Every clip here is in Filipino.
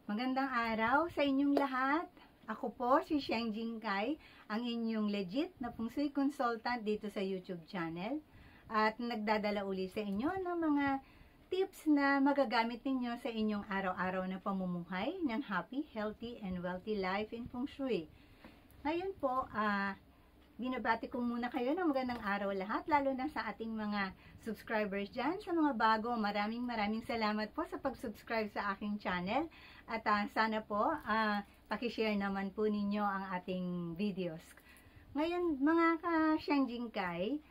Magandang araw sa inyong lahat. Ako po si Sheng Jingkai, ang inyong legit na Feng Shui consultant dito sa YouTube channel. At nagdadala uli sa inyo ng mga tips na magagamit ninyo sa inyong araw-araw na pamumuhay ng happy, healthy, and wealthy life in Feng Shui. Ngayon po, binabati ko muna kayo ng magandang araw lahat, lalo na sa ating mga subscribers dyan. Sa mga bago, maraming salamat po sa pag-subscribe sa aking channel. At sana po, pakishare naman po ninyo ang ating videos. Ngayon, mga ka-Sheng Jingkai,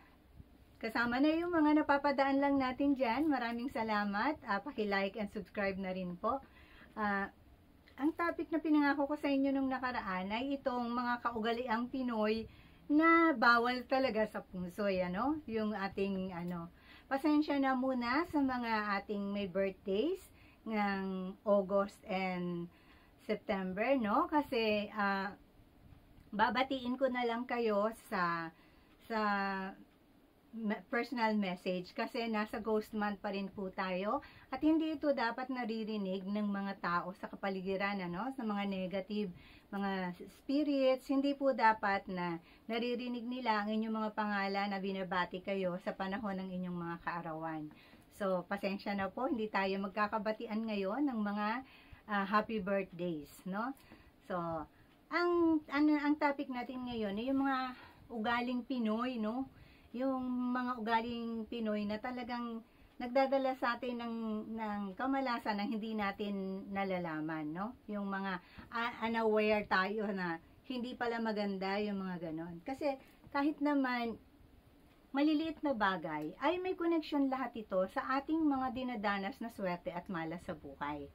kasama na yung mga napapadaan lang natin dyan. Maraming salamat. Paki-like and subscribe na rin po. Ang topic na pinangako ko sa inyo nung nakaraan ay itong mga kaugaliang Pinoy na bawal talaga sa Feng Shui, yung ating, pasensya na muna sa mga ating may birthdays ng August and September, kasi babatiin ko na lang kayo sa personal message kasi nasa ghost month pa rin po tayo at hindi ito dapat naririnig ng mga tao sa kapaligiran, sa mga negative, mga spirits. Hindi po dapat na naririnig nila ang inyong mga pangalan na binabati kayo sa panahon ng inyong mga kaarawan. So, pasensya na po, hindi tayo magkakabatian ngayon ng mga happy birthdays, So, ang topic natin ngayon ay yung mga ugaling Pinoy, yung mga ugaling Pinoy na talagang nagdadala sa atin ng kamalasan na hindi natin nalalaman, yung mga unaware tayo na hindi pala maganda yung mga ganon. Kasi kahit naman maliliit na bagay, ay may connection lahat ito sa ating mga dinadanas na swerte at malas sa buhay.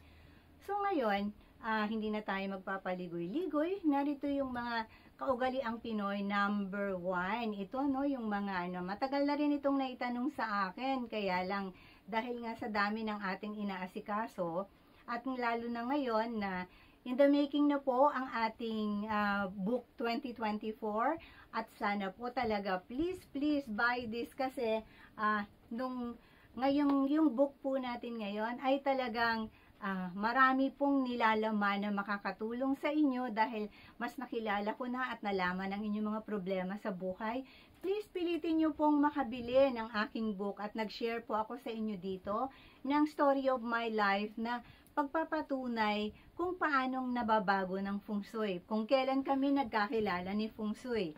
So ngayon, hindi na tayo magpapaligoy-ligoy. Narito yung mga kaugaliang Pinoy number 1. Ito, yung mga, matagal na rin itong naitanong sa akin. Kaya lang, dahil nga sa dami ng ating inaasikaso, at lalo na ngayon na in the making na po ang ating book 2024. At sana po talaga, please buy this kasi ngayong yung book po natin ngayon ay talagang marami pong nilalaman na makakatulong sa inyo dahil mas nakilala ko na at nalaman ang inyong mga problema sa buhay. Please pilitin nyo pong makabili ng aking book at nag-share po ako sa inyo dito ng story of my life na pagpapatunay kung paanong nababago ng Feng Shui, kung kailan kami nagkakilala ni Feng Shui.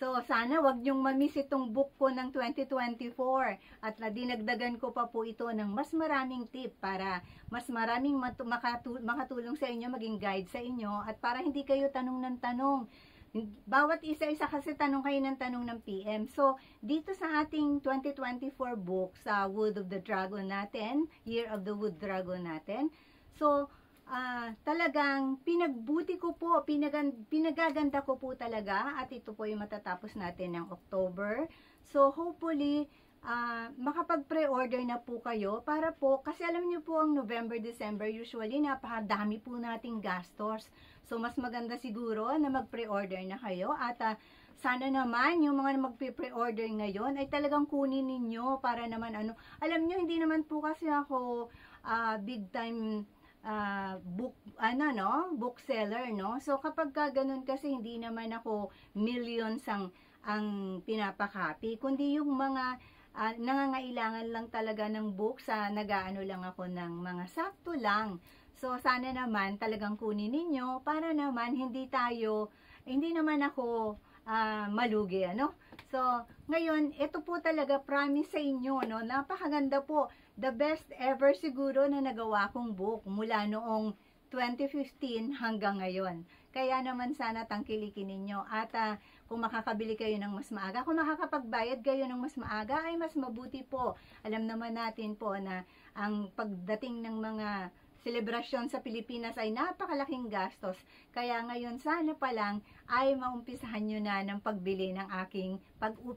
So, sana wag niyong mamiss itong book ko ng 2024 at dinagdagan ko pa po ito ng mas maraming tip para mas maraming makatulong sa inyo, maging guide sa inyo at para hindi kayo tanong ng tanong. Bawat isa-isa kasi tanong kayo ng tanong ng PM. So, dito sa ating 2024 book sa Wood of the Dragon natin, Year of the Wood Dragon natin, so, talagang pinagbuti ko po, pinagaganda ko po talaga at ito po yung matatapos natin ng October. So hopefully makapag-pre-order na po kayo para po, kasi alam niyo po ang November, December usually napakadami po nating gastos. So mas maganda siguro na mag-pre-order na kayo at sana naman yung mga magpe-pre-order ngayon ay talagang kunin ninyo para naman alam niyo hindi naman po kasi ako big time bookseller, So, kapag ganun kasi, hindi naman ako millions ang pinapakopy, kundi yung mga nangangailangan lang talaga ng books, nag-aano lang ako ng mga sakto lang. So, sana naman talagang kunin ninyo para naman hindi naman ako malugi, So, ngayon, ito po talaga promise sa inyo, napakaganda po. The best ever siguro na nagawa kong book mula noong 2015 hanggang ngayon. Kaya naman sana tangkilikin ninyo. At kung makakabili kayo ng mas maaga, kung makakapagbayad kayo ng mas maaga, ay mas mabuti po. Alam naman natin po na ang pagdating ng mga selebrasyon sa Pilipinas ay napakalaking gastos. Kaya ngayon sana pa lang ay maumpisahan nyo na ng pagbili ng aking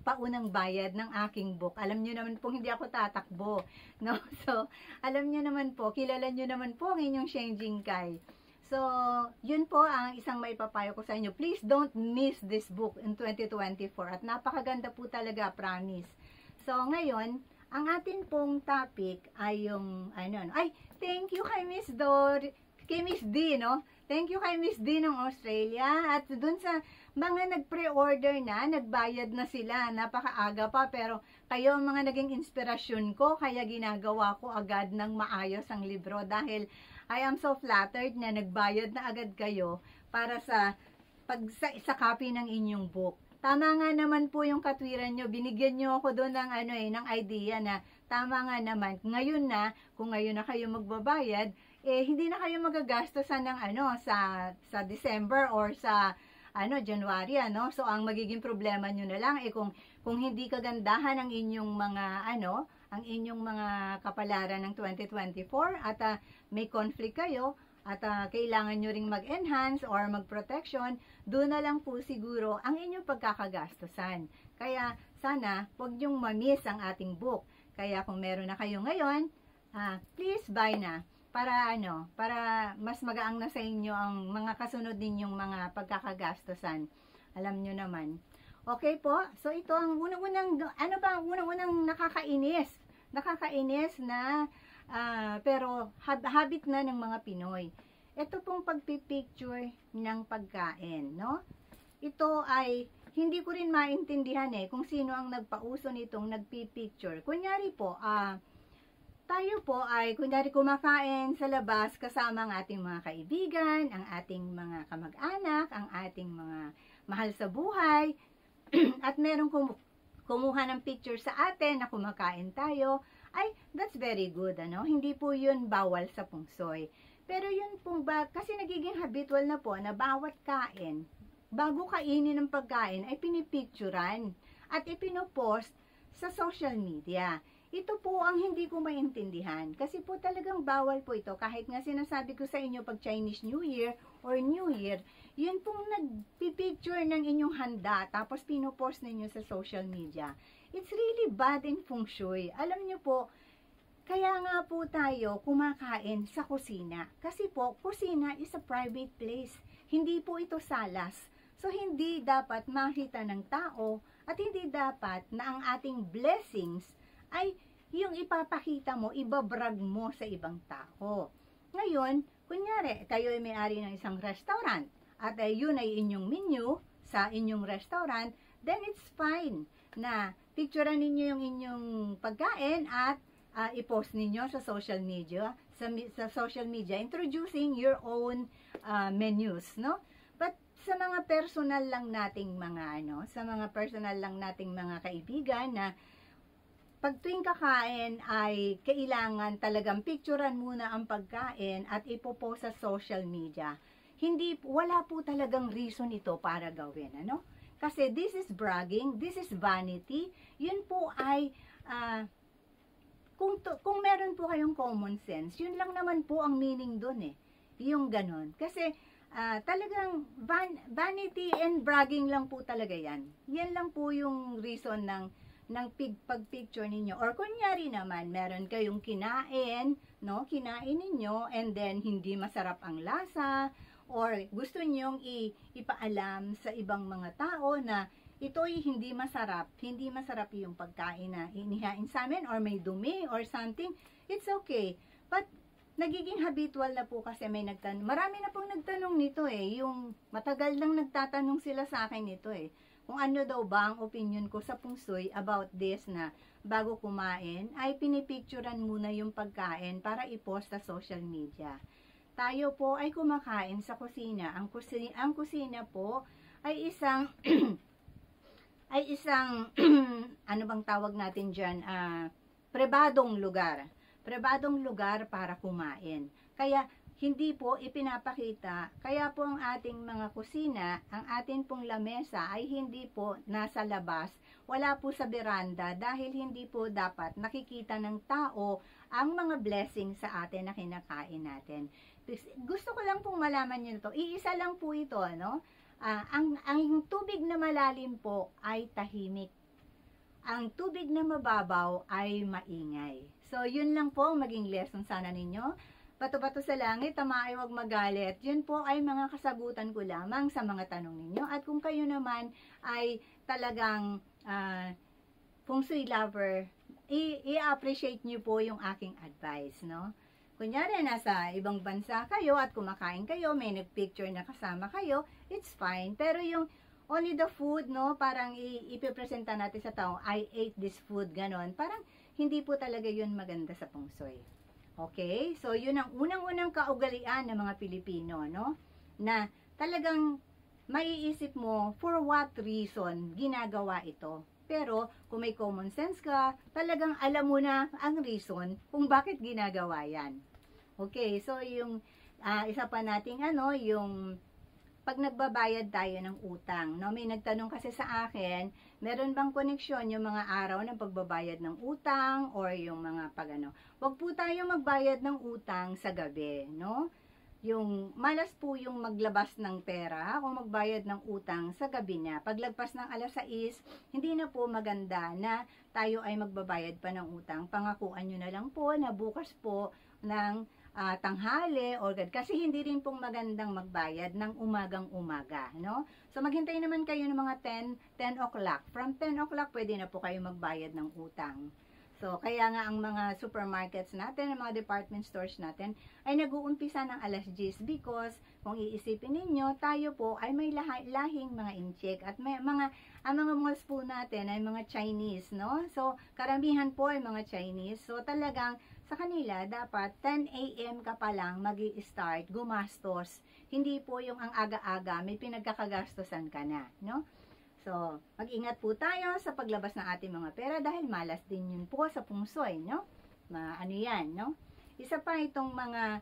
paunang bayad ng aking book. Alam nyo naman po hindi ako tatakbo. So, alam nyo naman po, kilala nyo naman po ang inyong Sheng Jingkai. So, yun po ang isang maipapayo ko sa inyo. Please don't miss this book in 2024. At napakaganda po talaga, promise. So, ngayon, ang atin pong topic ay yung, thank you kay Miss kay Miss D, no? Thank you kay Miss D ng Australia. At dun sa mga nag-pre-order na, nagbayad na sila. Napakaaga pa, pero kayo ang mga naging inspirasyon ko, kaya ginagawa ko agad ng maayos ang libro. Dahil I am so flattered na nagbayad na agad kayo para sa sa copy ng inyong book. Tama nga naman po yung katwiran nyo. Binigyan nyo ako doon ng, ng idea na tama nga naman. Ngayon na, kung ngayon na kayo magbabayad, hindi na kayo magagastosan ng sa December or sa January, So ang magiging problema nyo na lang kung hindi kagandahan ang inyong mga ang inyong mga kapalaran ng 2024 at may conflict kayo at kailangan nyo ring mag-enhance or mag-protection, doon na lang po siguro ang inyong pagkakagastosan. Kaya sana wag nyong ma-miss ang ating book. Kaya kung meron na kayo ngayon, please buy na. Para mas magaang na sa inyo ang mga kasunod ninyong mga pagkakagastosan. Alam nyo naman. Okay po? So ito ang unang-unang, unang-unang nakakainis. Nakakainis na, pero habit na ng mga Pinoy. Ito pong pagpipicture ng pagkain, no? Ito ay, hindi ko rin maintindihan kung sino ang nagpauso nitong nagpipicture. Kunyari po, tayo po ay kunyari kumakain sa labas kasama ang ating mga kaibigan, ang ating mga kamag-anak, ang ating mga mahal sa buhay, at merong kumuha ng picture sa atin na kumakain tayo, ay that's very good, Hindi po yun bawal sa pungsoy. Pero yun pong kasi nagiging habitual na po na bawat kain, bago kainin ng pagkain, ay pinipicturan at ipinopost sa social media. Ito po ang hindi ko maintindihan. Kasi po talagang bawal po ito. Kahit nga sinasabi ko sa inyo pag Chinese New Year or New Year, yun pong nagpipicture ng inyong handa tapos pinopost ninyo sa social media. It's really bad in feng shui. Alam nyo po, kaya nga po tayo kumakain sa kusina. Kasi po, kusina is a private place. Hindi po ito salas. So, hindi dapat makita ng tao at hindi dapat na ang ating blessings ay yung ipapakita mo, ibabrag mo sa ibang tao. Ngayon, kunyari, kayo ay may-ari ng isang restaurant at yun ay inyong menu sa inyong restaurant, then it's fine na picturean ninyo yung inyong pagkain at i-post ninyo sa social media, sa social media, introducing your own menus, no? But sa mga personal lang nating mga sa mga personal lang nating mga kaibigan na pag tuwing kakain ay kailangan talagang picturean muna ang pagkain at ipopost sa social media. Wala po talagang reason ito para gawin, Kasi this is bragging, this is vanity. Yun po ay kung meron po kayong common sense, yun lang naman po ang meaning doon Yung ganon. Kasi talagang vanity and bragging lang po talaga yan. Yan lang po yung reason ng pag-picture ninyo. Or kunyari naman, meron kayong kinain, kinain ninyo, and then hindi masarap ang lasa, or gusto nyong ipaalam sa ibang mga tao na ito ay hindi masarap yung pagkain na inihain sa amin, or may dumi, or something, it's okay. But, nagiging habitual na po kasi marami na pong nagtanong nito yung matagal nang nagtatanong sila sa akin nito kung ano daw ba ang opinion ko sa pungsoy about this na bago kumain, ay pinipicturean muna yung pagkain para i-post sa social media. Tayo po ay kumakain sa kusina. Ang kusina po ay isang ano bang tawag natin dyan? Pribadong lugar. Pribadong lugar para kumain. Kaya hindi po ipinapakita, kaya po ang ating mga kusina, ang ating pong lamesa ay hindi po nasa labas, wala po sa beranda dahil hindi po dapat nakikita ng tao ang mga blessings sa atin na kinakain natin. Gusto ko lang pong malaman nyo ito, iisa lang po ito, ang tubig na malalim po ay tahimik. Ang tubig na mababaw ay maingay. So, yun lang po ang maging lesson sana ninyo. Bato-bato sa langit, tama ay huwag magalit. Yun po ay mga kasagutan ko lamang sa mga tanong ninyo. At kung kayo naman ay talagang feng shui lover, i-appreciate nyo po yung aking advice, kunyari nasa ibang bansa kayo at kumakain kayo, may nagpicture na kasama kayo, it's fine. Pero yung only the food, no, parang ipipresenta natin sa tao, I ate this food, ganon. Parang hindi po talaga yun maganda sa feng shui. Okay? So, yun ang unang-unang kaugalian ng mga Pilipino, no? Na talagang maiisip mo for what reason ginagawa ito. Pero, kung may common sense ka, talagang alam mo na ang reason kung bakit ginagawa yan. Okay, so yung isa pa nating yung pag nagbabayad tayo ng utang, no? May nagtanong kasi sa akin, meron bang koneksyon yung mga araw ng pagbabayad ng utang or yung mga wag po tayo magbayad ng utang sa gabi, no? Yung malas po yung maglabas ng pera kung magbayad ng utang sa gabi na. Paglagpas ng alas 6, hindi na po maganda na tayo ay magbabayad pa ng utang. Pangakuan nyo na lang po na bukas po ng tanghali or kasi hindi rin pong magandang magbayad ng umagang-umaga, no? So maghintay naman kayo ng mga 10 o'clock. From 10 o'clock pwede na po kayo magbayad ng utang. So, kaya nga ang mga supermarkets natin, ang mga department stores natin, ay nag-uumpisa ng alas 10 because kung iisipin ninyo, tayo po ay may lahing mga incheck at may ang mga malls po natin ay mga Chinese, no? So, karamihan po ay mga Chinese. So, talagang sa kanila, dapat 10 a.m. ka pa lang mag-i-start, gumastos. Hindi po yung ang aga-aga, may pinagkakagastosan ka na, no? So, mag-ingat po tayo sa paglabas ng ating mga pera dahil malas din yun po sa feng shui, no? Yan, no? Isa pa itong mga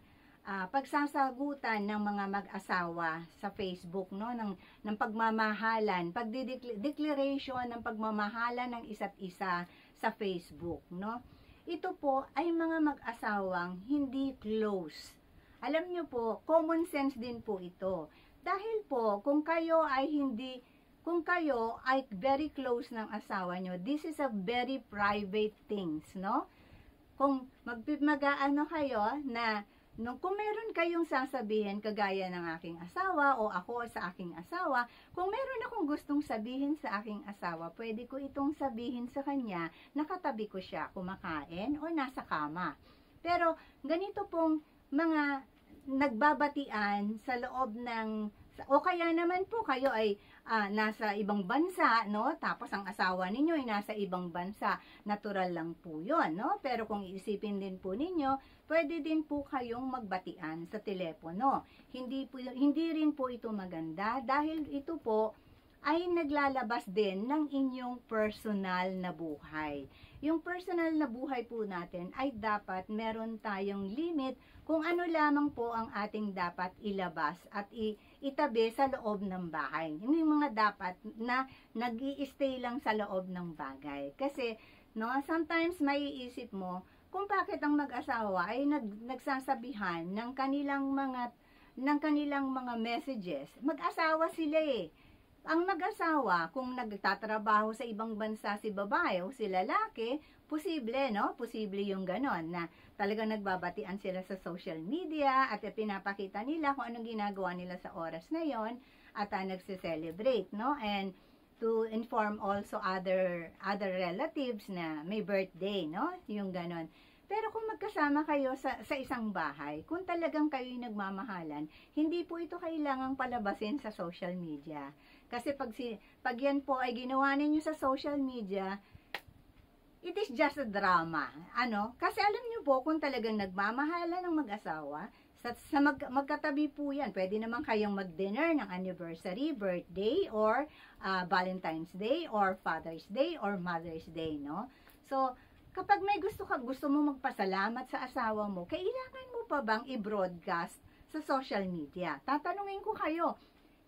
pagsasagutan ng mga mag-asawa sa Facebook, no? Ng pagmamahalan, pagdedeclaration ng pagmamahalan ng isa't isa sa Facebook, no? Ito po ay mga mag-asawang hindi close. Alam nyo po, common sense din po ito. Dahil po, kung kayo ay very close ng asawa nyo, this is a very private things, no? Kung mag-ano kayo na, kung meron kayong sasabihin kagaya ng aking asawa o ako sa aking asawa, kung meron akong gustong sabihin sa aking asawa, pwede ko itong sabihin sa kanya, nakatabi ko siya kumakain o nasa kama. Pero ganito pong mga nagbabatian sa loob ng o kaya naman po kayo ay nasa ibang bansa, no? Tapos ang asawa ninyo ay nasa ibang bansa. Natural lang po 'yon, no? Pero kung iisipin din po ninyo, pwede din po kayong magbatian sa telepono. Hindi rin po ito maganda dahil ito po ay naglalabas din ng inyong personal na buhay. Yung personal na buhay po natin ay dapat meron tayong limit kung ano lamang po ang ating dapat ilabas at itabi sa loob ng bahay. Hindi mga dapat na nag-i-stay lang sa loob ng bagay. Kasi, no, sometimes maiisip mo kung bakit ang mag-asawa ay nagsasabihan ng kanilang mga messages. Mag-asawa sila eh. Ang mag-asawa, kung nagtatrabaho sa ibang bansa si babae o si lalaki, posible, no? Posible yung ganon na talagang nagbabatian sila sa social media at pinapakita nila kung anong ginagawa nila sa oras na yon at nagse-celebrate, no? And to inform also other relatives na may birthday, no? Yung ganon. Pero kung magkasama kayo sa isang bahay, kung talagang kayo'y nagmamahalan, hindi po ito kailangang palabasin sa social media. Kasi pag yan po ay ginawa ninyo sa social media, it is just a drama. Kasi alam nyo po, kung talagang nagmamahalan ng mag-asawa, magkatabi po yan. Pwede naman kayong mag-dinner ng anniversary, birthday, or Valentine's Day, or Father's Day, or Mother's Day, no? So, kapag may gusto mo magpasalamat sa asawa mo, kailangan mo pa bang i-broadcast sa social media? Tatanungin ko kayo,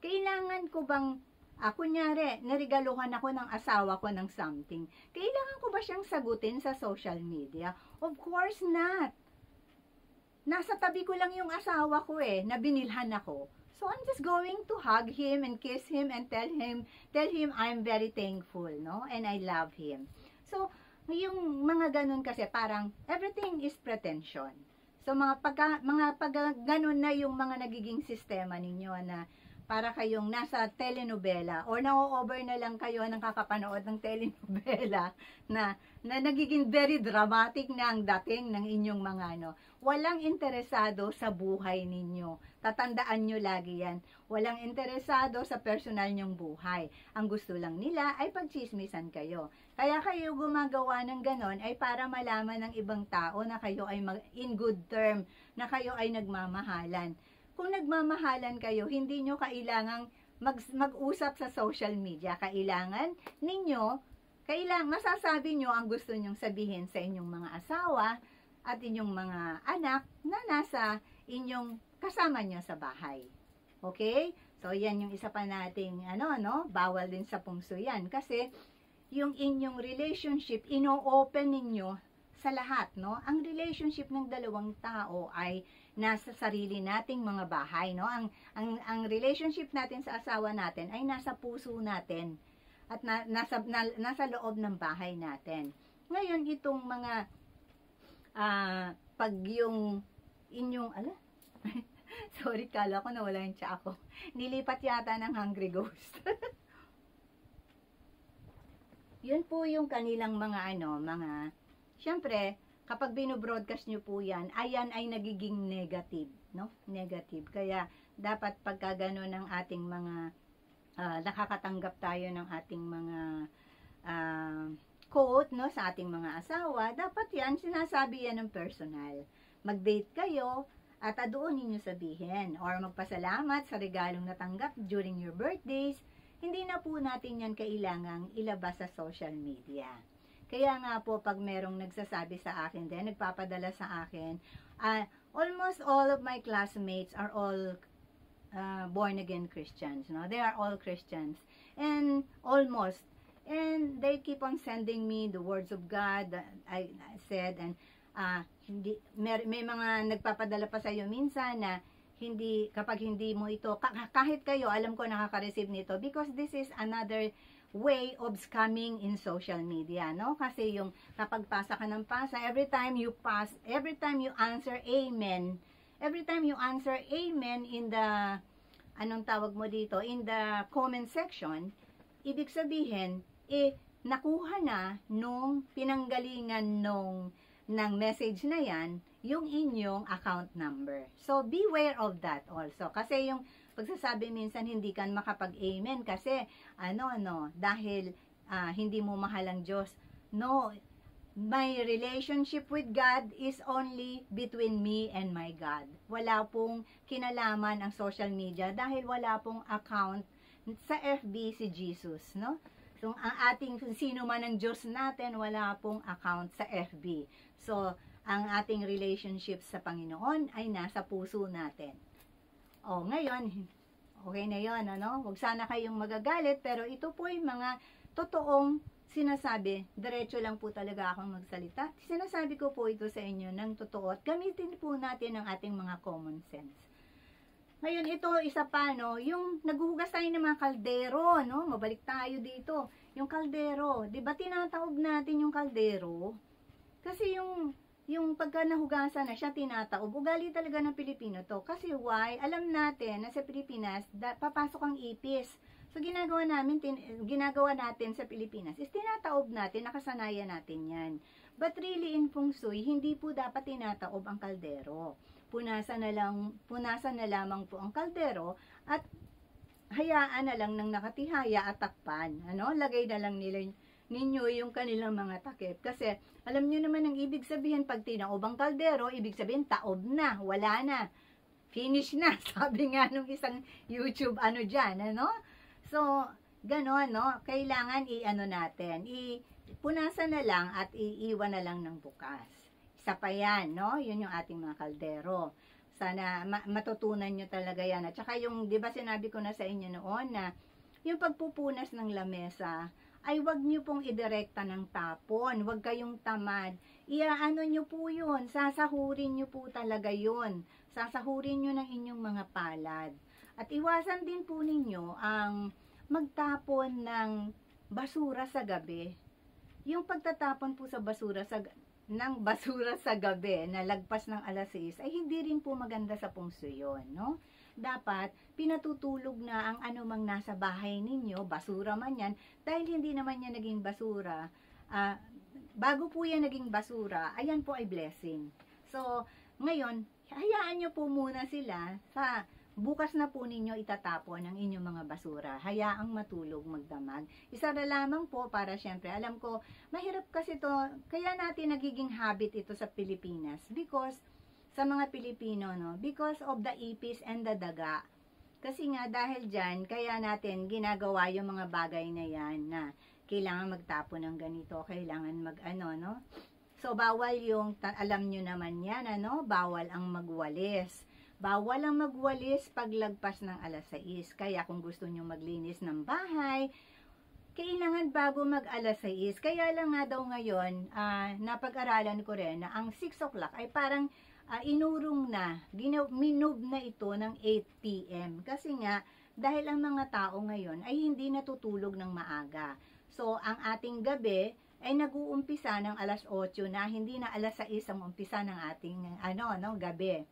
kailangan ko bang, kunyari, narigaluhan ako ng asawa ko ng something, kailangan ko ba siyang sagutin sa social media? Of course not. Nasa tabi ko lang yung asawa ko na binilhan ako. So, I'm just going to hug him and kiss him and tell him I'm very thankful, no? And I love him. So, yung mga ganun kasi parang everything is pretension. So, mga pag ganun na yung mga nagiging sistema ninyo na para kayong nasa telenovela or na-over na lang kayo ng kakapanood ng telenovela na nagiging very dramatic na ang dating ng inyong mga Walang interesado sa buhay ninyo. Tatandaan nyo lagi yan. Walang interesado sa personal nyong buhay. Ang gusto lang nila ay pagchismisan kayo. Kaya kayo gumagawa ng ganon ay para malaman ng ibang tao na kayo ay in good term, na kayo ay nagmamahalan. Kung nagmamahalan kayo, hindi nyo kailangang mag-usap sa social media. Masasabi nyo ang gusto nyong sabihin sa inyong mga asawa at inyong mga anak na nasa inyong kasama nyo sa bahay. Okay? So, yan yung isa pa nating, bawal din sa pungso yan. Kasi, yung inyong relationship, ino-open ninyo sa lahat, no? Ang relationship ng dalawang tao ay nasa sarili nating mga bahay, no? Ang relationship natin sa asawa natin ay nasa puso natin at nasa loob ng bahay natin. Ngayon, itong mga pag yung inyong, sorry, kala ko nawala yung tsa ako. Nilipat yata ng Hungry Ghost. Yun po yung kanilang mga syempre, kapag binobroadcast nyo po yan, ayan ay nagiging negative, no? Negative. Kaya, dapat pagka gano'n ng ating mga, nakakatanggap tayo ng ating mga, quote, no, sa ating mga asawa, dapat yan, sinasabi yan ng personal. Mag-date kayo, at doon ninyo sabihin, or magpasalamat sa regalong natanggap during your birthdays. Hindi na po natin yan kailangang ilabas sa social media. Kaya nga po, pag merong nagsasabi sa akin din, nagpapadala sa akin, almost all of my classmates are all born-again Christians, no? They are all Christians. And and they keep on sending me the words of God that I said, and may mga nagpapadala pa sa iyo minsan na kapag hindi mo ito, kahit kayo, alam ko nakaka-receive nito, because this is another way of scamming in social media, no? Kasi yung kapag pasa ka ng pasa, every time you answer amen in the, anong tawag mo dito, in the comment section, ibig sabihin, nakuha na nung pinanggalingan ng message na yan, yung inyong account number. So, beware of that also. Kasi yung pagsasabi minsan hindi ka makapag-amen kasi, dahil hindi mo mahal ang Diyos. No, my relationship with God is only between me and my God. Wala pong kinalaman ang social media dahil wala pong account sa FB si Jesus, no? So, ang ating, sino man ang Diyos natin, wala pong account sa FB. So, ang ating relationship sa Panginoon ay nasa puso natin. Ngayon, okay na yun, Huwag sana kayong magagalit, pero ito po yung mga totoong sinasabi. Diretso lang po talaga akong magsalita. Sinasabi ko po ito sa inyo ng totoo at gamitin po natin ang ating mga common sense. Ngayon, ito, isa pa, yung naghuhugas tayo ng mga kaldero, Mabalik tayo dito. Yung kaldero, di ba tinataob natin yung kaldero? Kasi yung pagka nahugasan na siya, tinataob. Ugali talaga ng Pilipino to. Kasi why? Alam natin na sa Pilipinas, papasok ang ipis. So, ginagawa natin sa Pilipinas is tinataob natin, nakasanayan natin yan. But really, in Feng Shui, hindi po dapat tinataob ang kaldero. Punasan na lamang po ang kaldero at hayaan na lang ng nakatihaya at takpan. Lagay na lang ninyo yung kanilang mga takip. Kasi, alam nyo naman ang ibig sabihin, pag tinaob ang kaldero, ibig sabihin, taob na, wala na, finish na, sabi nga nung isang YouTube, dyan, So, gano'n, kailangan natin, punasan na lang at iiwan na lang ng bukas. Isa pa yan, Yun yung ating mga kaldero. Sana matutunan nyo talaga yan. At saka yung, di ba sinabi ko na sa inyo noon na yung pagpupunas ng lamesa, ay wag nyo pong idirekta ng tapon. Wag kayong tamad. Iaano nyo po yun. Sasahurin nyo po talaga yun. Sasahurin nyo ng inyong mga palad. At iwasan din po ninyo ang magtapon ng basura sa gabi. Yung pagtatapon po sa basura ng basura sa gabi na lagpas ng alas 6 ay hindi rin po maganda sa pungso yun, no? Dapat pinatutulog na ang anumang nasa bahay ninyo, basura man yan, dahil hindi naman yan naging basura. Bago po yan naging basura, ayan po ay blessing. So, ngayon, hayaan nyo po muna sila sa bukas na po ninyo itatapon ang inyong mga basura. Hayaang matulog, magdamag. Isa na lamang po para syempre, alam ko, mahirap kasi to, kaya natin nagiging habit ito sa Pilipinas. Because, sa mga Pilipino, no? Because of the ipis and the daga. Kasi nga, dahil dyan, kaya natin ginagawa yung mga bagay na yan na kailangan magtapon ng ganito, kailangan no? So, bawal yung, alam nyo naman yan, bawal ang magwalis. Bawal ang magwalis paglagpas ng alas 6. Kaya kung gusto nyo maglinis ng bahay, kailangan bago mag alas 6. Kaya lang nga daw ngayon, napag-aralan ko rin na ang 6 o'clock ay parang inurong na, minove na ito ng 8 p.m. Kasi nga, dahil ang mga tao ngayon ay hindi natutulog ng maaga. So, ang ating gabi ay nag-uumpisa ng alas 8 na, hindi na alas 6 ang umpisa ng ating gabi.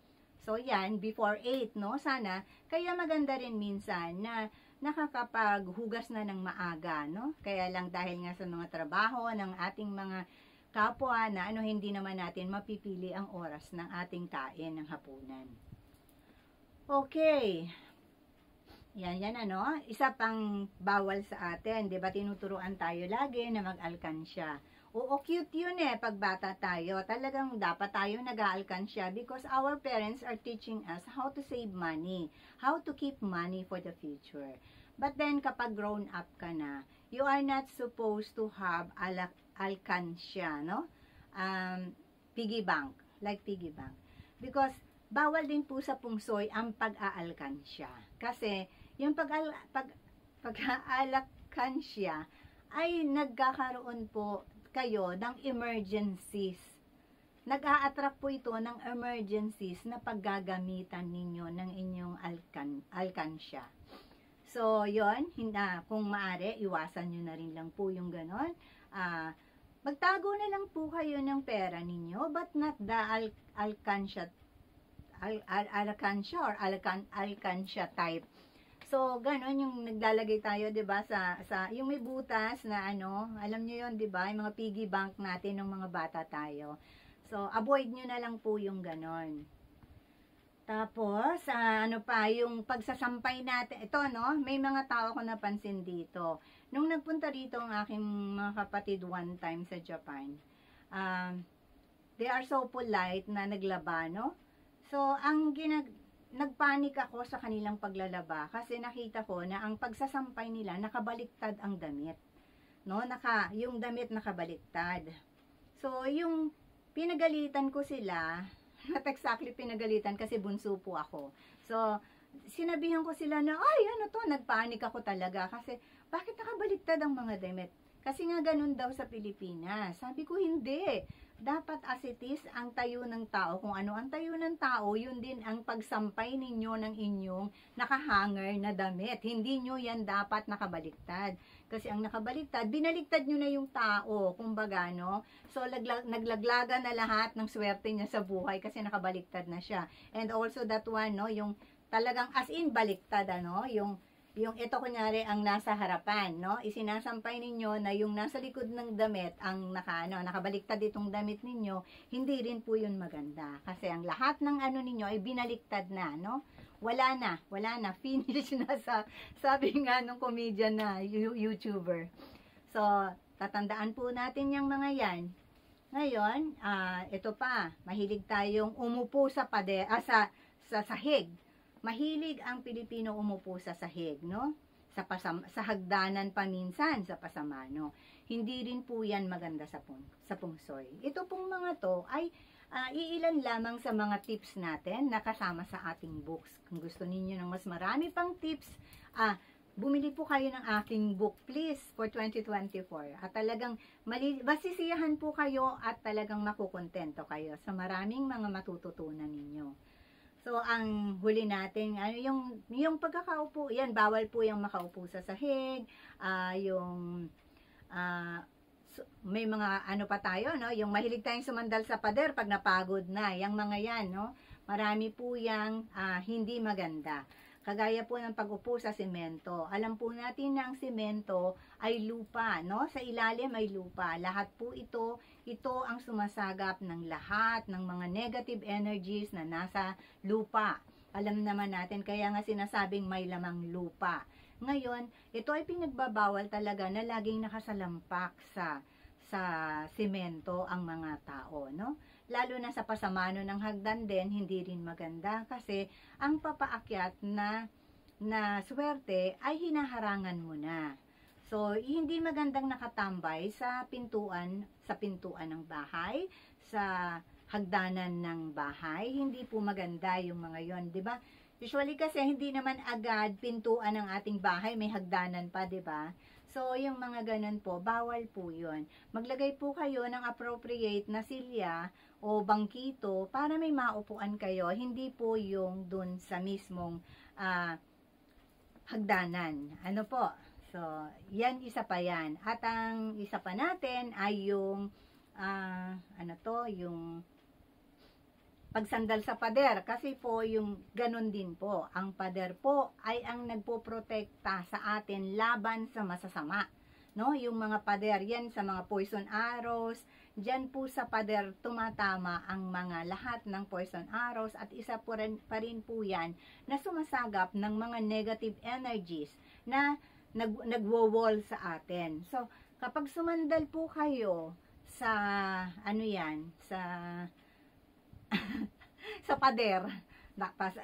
So, yan, before 8, no? Sana, kaya maganda rin minsan na nakakapaghugas na ng maaga, no? Kaya lang dahil nga sa mga trabaho ng ating mga kapwa na hindi naman natin mapipili ang oras ng ating kain ng hapunan. Okay. Yan, isa pang bawal sa atin, 'di ba? Tinuturuan tayo lagi na mag-alkansya. Oo, cute yun pag bata tayo. Talagang dapat tayo nag-aalkansya because our parents are teaching us how to save money, how to keep money for the future. But then, kapag grown up ka na, you are not supposed to have alkansya, no? Piggy bank, like piggy bank. Because, bawal din po sa pungsoy ang pag-aalkansya. Kasi, yung pag-aalkansya ay nagkakaroon po kayo ng emergencies. Nag-a-attract po ito ng emergencies na paggagamitan ninyo ng inyong alkansya. So, yon, kung maaari, iwasan nyo na rin lang po yung ganon. Magtago na lang po kayo ng pera ninyo, but not the alkansya or alkansya type. So, ganon yung naglalagay tayo, 'di ba, sa yung may butas na alam niyo 'yon, 'di ba, yung mga piggy bank natin ng mga bata tayo. So, avoid niyo na lang po yung ganon. Tapos, yung pagsasampay natin, ito, may mga tao ko napansin dito. Nung nagpunta dito ang aking mga kapatid one time sa Japan, they are so polite na naglaba, no? So, nagpanik ako sa kanilang paglalaba kasi nakita ko na ang pagsasampay nila, nakabaliktad ang damit. No? Yung damit nakabaliktad. So, yung pinagalitan ko sila, not exactly pinagalitan kasi bunso po ako. So, sinabihan ko sila na, ay, nagpanik ako talaga kasi bakit nakabaliktad ang mga damit? Kasi nga ganun daw sa Pilipinas. Sabi ko, hindi. Dapat as it is, ang tayo ng tao, kung ano ang tayo ng tao, yun din ang pagsampay ninyo ng inyong nakahanger na damit. Hindi nyo yan dapat nakabaliktad. Kasi ang nakabaliktad, binaliktad nyo na yung tao, kumbaga, no? So, naglaglaga na lahat ng swerte niya sa buhay kasi nakabaliktad na siya. And also that one, no, yung talagang as in baliktad, yung ito kunyari ang nasa harapan, no? Isinasampay ninyo na yung nasa likod ng damit ang nakabaliktad itong damit ninyo, hindi rin po yun maganda. Kasi ang lahat ng ninyo ay binaliktad na, no? Wala na, finish na sabi nga nung comedian na YouTuber. So, tatandaan po natin yung mga yan. Ngayon, ito pa, mahilig tayong umupo sa sahig. Mahilig ang Pilipino umupo sa sahig, no? Sa hagdanan paminsan, sa pasamano. Hindi rin po yan maganda sa pungsoy. Ito pong mga to ay iilan lamang sa mga tips natin na kasama sa ating books. Kung gusto ninyo ng mas marami pang tips, bumili po kayo ng aking book, please, for 2024. At talagang masisiyahan po kayo at talagang makukontento kayo sa maraming mga matututunan ninyo. So, ang huli natin, yung pagkakaupo, yan, bawal po yung makaupo sa sahig, may mga ano pa tayo, no? Yung mahilig tayong sumandal sa pader pag napagod na. Yang mga yan, no? Marami po yang hindi maganda. Kagaya po ng pag-upo sa semento. Alam po natin na ang semento ay lupa, no? Sa ilalim ay lupa. Lahat po ito ang sumasagap ng lahat ng mga negative energies na nasa lupa. Alam naman natin, kaya nga sinasabing may lamang lupa. Ngayon, ito ay pinagbabawal talaga na laging nakasalampak sa semento ang mga tao, no? Lalo na sa pasamano ng hagdan din, hindi rin maganda kasi ang papaakyat na swerte ay hinaharangan mo na. So, hindi magandang nakatambay sa pintuan ng bahay, sa hagdanan ng bahay. Hindi po maganda yung mga yon, 'di ba? Usually kasi hindi naman agad pintuan ng ating bahay, may hagdanan pa, 'di ba? So, yung mga ganun po, bawal po 'yon. Maglagay po kayo ng appropriate na silya o bangkito para may maupuan kayo, hindi po yung dun sa mismong hagdanan. Ano po? So, yan, isa pa yan. At ang isa pa natin ay yung yung pagsandal sa pader, kasi po yung ganun din po. Ang pader po ay ang nagpoprotekta sa atin laban sa masasama. No? Yung mga pader, yan sa mga poison arrows, dyan po sa pader tumatama ang mga lahat ng poison arrows, at isa po pa rin po yan na sumasagap ng mga negative energies na nagwo-wall sa atin. So, kapag sumandal po kayo sa sa pader,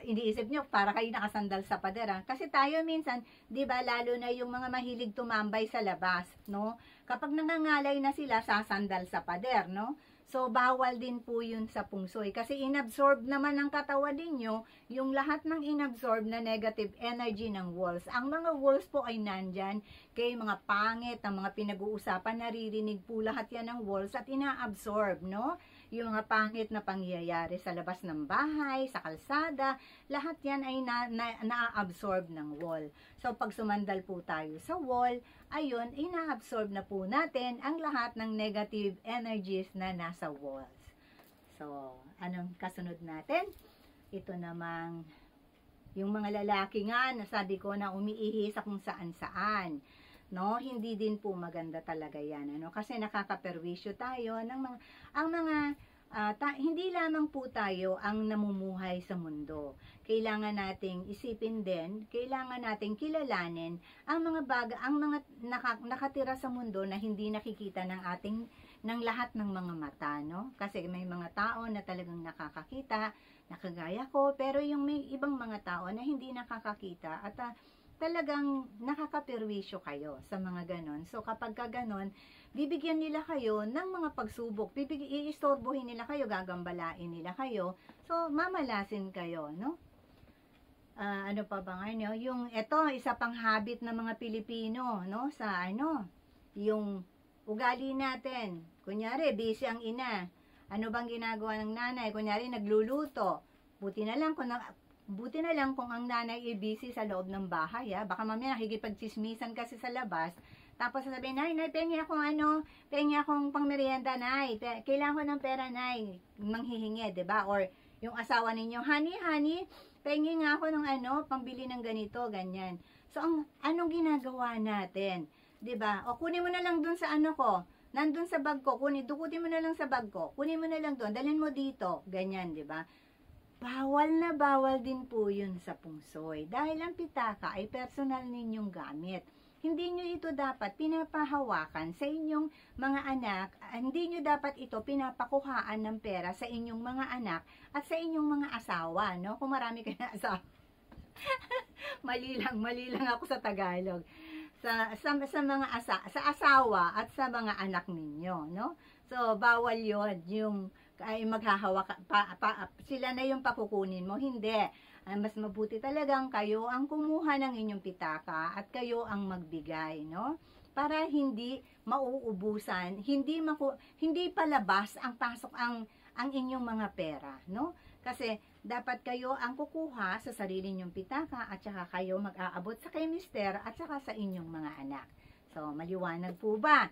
iniisip nyo para kayo nakasandal sa pader, kasi tayo minsan, 'di ba, lalo na yung mga mahilig tumambay sa labas, no? Kapag nangangalay na sila, sasandal sa pader, no? So, bawal din po yun sa pungsoy. Kasi inabsorb naman ng katawan ninyo yung lahat ng inabsorb na negative energy ng walls. Ang mga walls po ay nandyan. Kaya mga pangit, ang mga pinag-uusapan, naririnig po lahat yan ng walls at inaabsorb, no? Yung mga pangit na pangyayari sa labas ng bahay, sa kalsada, lahat yan ay na-absorb ng wall. So, pag sumandal po tayo sa wall, ayun, ina-absorb na po natin ang lahat ng negative energies na nasa walls. So, anong kasunod natin? Ito namang, yung mga lalaki nga, nasabi ko na umiihi sa kung saan-saan. No, hindi din po maganda talaga yan, ano, kasi nakakaperwisyo tayo ng hindi lamang po tayo ang namumuhay sa mundo. Kailangan nating isipin din, kailangan nating kilalanin ang mga nakatira sa mundo na hindi nakikita ng lahat ng mga mata, no? Kasi may mga tao na talagang nakakakita, nakagaya ko, pero yung may ibang mga tao na hindi nakakakita at talagang nakakaperwisyo kayo sa mga ganon. So, kapag ganon, bibigyan nila kayo ng mga pagsubok. Iistorbohin nila kayo, gagambalain nila kayo. So, mamalasin kayo, no? Ano pa ba nga, yung isa pang habit ng mga Pilipino, no? Sa yung ugali natin. Kunyari, busy ang ina. Ano bang ginagawa ng nanay? Kunyari, nagluluto. Buti na lang kung ang nanay ay busy sa loob ng bahay, baka mamaya nakikipagchismisan kasi sa labas, tapos sasabihin, nay, pengi akong pangmerienda, nay, kailangan ko ng pera, nay, manghihingi, diba? Or yung asawa ninyo, honey, pengi nga ako ng pambili ng ganito, ganyan. So, anong ginagawa natin? Diba? O kunin mo na lang dun sa nandun sa bag ko, dukutin mo na lang sa bag ko, kunin mo na lang dun, dalhin mo dito, ganyan, diba? Bawal na bawal din po yun sa pungsoy. Dahil ang pitaka ay personal ninyong gamit. Hindi nyo ito dapat pinapahawakan sa inyong mga anak. Hindi nyo dapat ito pinapakuhaan ng pera sa inyong mga anak at sa inyong mga asawa, no? Kung marami kayo na asawa. mali lang ako sa Tagalog. Sa asawa at sa mga anak ninyo, no? So, bawal yon yung ay maghahawak sila na yung pakukunin mo. Hindi. Mas mabuti talagang kayo ang kumuha ng inyong pitaka at kayo ang magbigay, no? Para hindi mauubusan, hindi palabas ang pasok ang inyong mga pera, no? Kasi dapat kayo ang kukuha sa sarili ninyong pitaka at saka kayo mag-aabot sa kay mister at saka sa inyong mga anak. So, maliwanag po ba?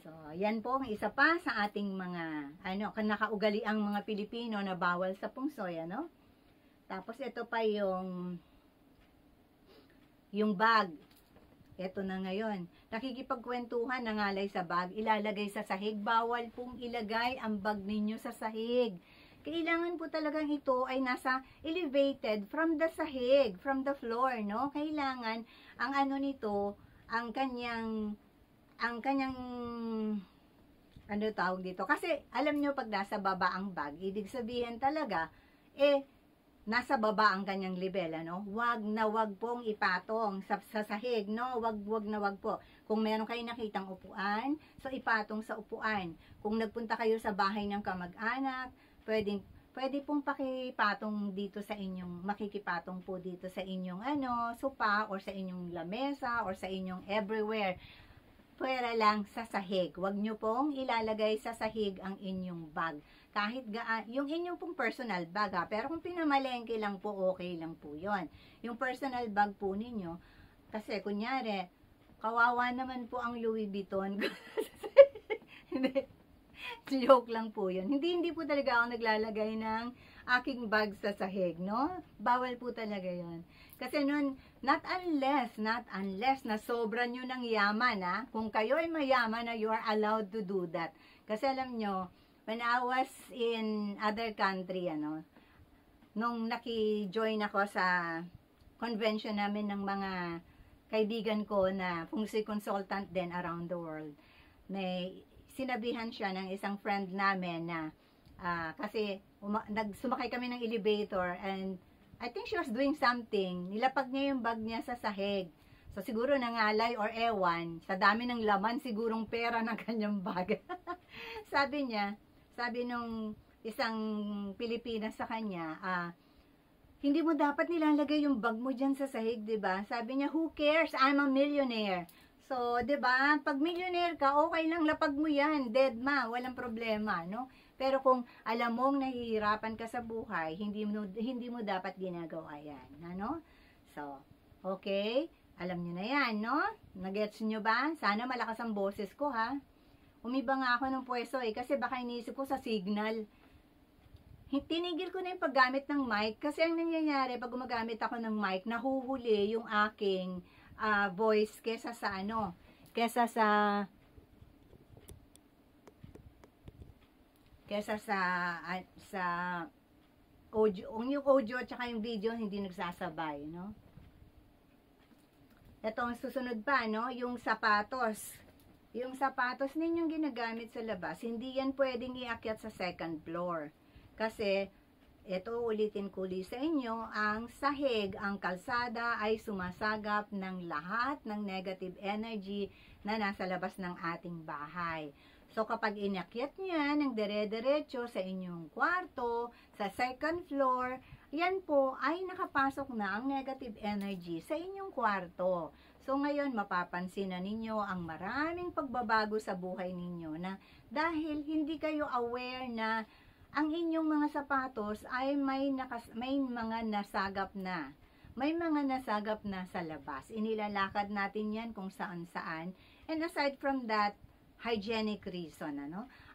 So, yan po ang isa pa sa ating mga, nakaugali-ang mga Pilipino na bawal sa pungsoy, ano? Tapos, ito pa yung bag. Ito na ngayon. Nakikipagkwentuhan, nangalay sa bag, ilalagay sa sahig. Bawal pong ilagay ang bag ninyo sa sahig. Kailangan po talagang ito ay nasa elevated from the sahig, from the floor, no? Kailangan, ang ano nito, ang kanyang, ano tawag dito? Kasi, alam nyo, pag nasa baba ang bag, ibig sabihin talaga, nasa baba ang kanyang level, ano? Wag na wag pong ipatong sa sahig, no? Wag na wag po. Kung meron kayong nakitang upuan, so ipatong sa upuan. Kung nagpunta kayo sa bahay ng kamag-anak, pwede pong pakipatong dito sa inyong, makikipatong po dito sa inyong, sopa, or sa inyong lamesa, or sa inyong everywhere. Pwera lang sa sahig. Wag nyo pong ilalagay sa sahig ang inyong bag. Kahit yung inyong pong personal bag, ha? Pero kung pinamalengke lang po, okay lang po yon. Yung personal bag po ninyo, kasi kunyari, kawawa naman po ang Louis Vuitton. Hindi. Joke lang po yun. Hindi po talaga ako naglalagay ng aking bag sa sahig, no? Bawal po talaga yun. Kasi nun, not unless na sobra nyo ng yaman, ha? Kung kayo ay mayaman na you are allowed to do that. Kasi alam nyo, when I was in other country, nung naki-join ako sa convention namin ng mga kaibigan ko na fungsi consultant din around the world, may sinabihan siya ng isang friend namin na kasi sumakay kami ng elevator and I think she was doing something. Nilapag niya yung bag niya sa sahig. So siguro nangalay or ewan, sa dami ng laman sigurong pera ng kanyang bag. Sabi nung isang Pilipinas sa kanya, hindi mo dapat nilalagay yung bag mo dyan sa sahig, 'di ba? Sabi niya, who cares? I'm a millionaire. So, 'di ba? Pag millionaire ka, okay lang, lapag mo 'yan, dead ma, walang problema, no? Pero kung alam mong nahihirapan ka sa buhay, hindi mo dapat ginagawa 'yan, ano? So, okay? Alam niyo na 'yan, no? Nagets niyo ba? Sana malakas ang boses ko, ha? Umiba nga ako ng pwesto kasi baka iniisip ko sa signal. Tinigil ko na yung paggamit ng mic kasi ang nangyayari pag gumagamit ako ng mic, nahuhuli yung aking voice kesa sa audio, yung audio at saka yung video hindi nagsasabay, no? Ito ang susunod pa, no? Yung sapatos. Yung sapatos ninyong ginagamit sa labas, hindi yan pwedeng iakyat sa second floor. Kasi ito, ulitin ko sa inyo, ang sahig, ang kalsada ay sumasagap ng lahat ng negative energy na nasa labas ng ating bahay. So, kapag inakyat niya ng dire-diretso sa inyong kwarto, sa second floor, yan po ay nakapasok na ang negative energy sa inyong kwarto. So, ngayon, mapapansin na ninyo ang maraming pagbabago sa buhay ninyo na dahil hindi kayo aware na ang inyong mga sapatos ay may mga nasagap na. May mga nasagap na sa labas. Inilalakad natin yan kung saan-saan. And aside from that, hygienic reason,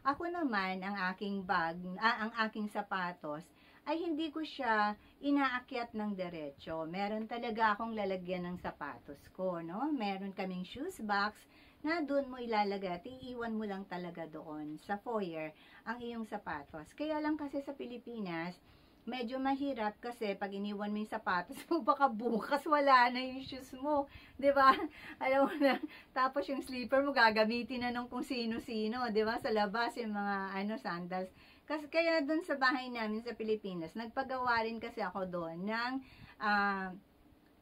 Ako naman, ang aking bag, ang aking sapatos, ay hindi ko siya inaakyat ng diretso. Meron talaga akong lalagyan ng sapatos ko, no? Meron kaming shoes box na doon mo ilalagay at iiwan mo lang talaga doon sa foyer ang iyong sapatos. Kaya lang kasi sa Pilipinas, medyo mahirap kasi pag iniwan mo yung sapatos mo, baka bukas wala na yung shoes mo. 'Di ba? Alam mo na, tapos yung slipper mo gagamitin na ng kung sino-sino, 'di ba? Sa labas yung mga sandals. Kasi kaya doon sa bahay namin sa Pilipinas, nagpagawa rin kasi ako doon ng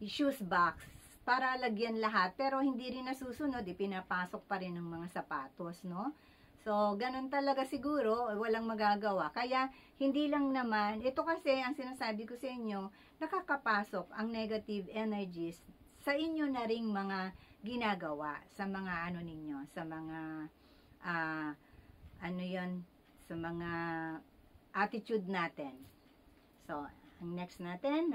shoes box para lagyan lahat, pero hindi rin nasusunod, pinapasok pa rin ng mga sapatos, no? So, ganun talaga siguro, walang magagawa. Kaya, hindi lang naman, ito kasi, ang sinasabi ko sa inyo, nakakapasok ang negative energies sa inyo na ring mga ginagawa, sa mga ninyo, sa mga, sa mga attitude natin. So, ang next natin,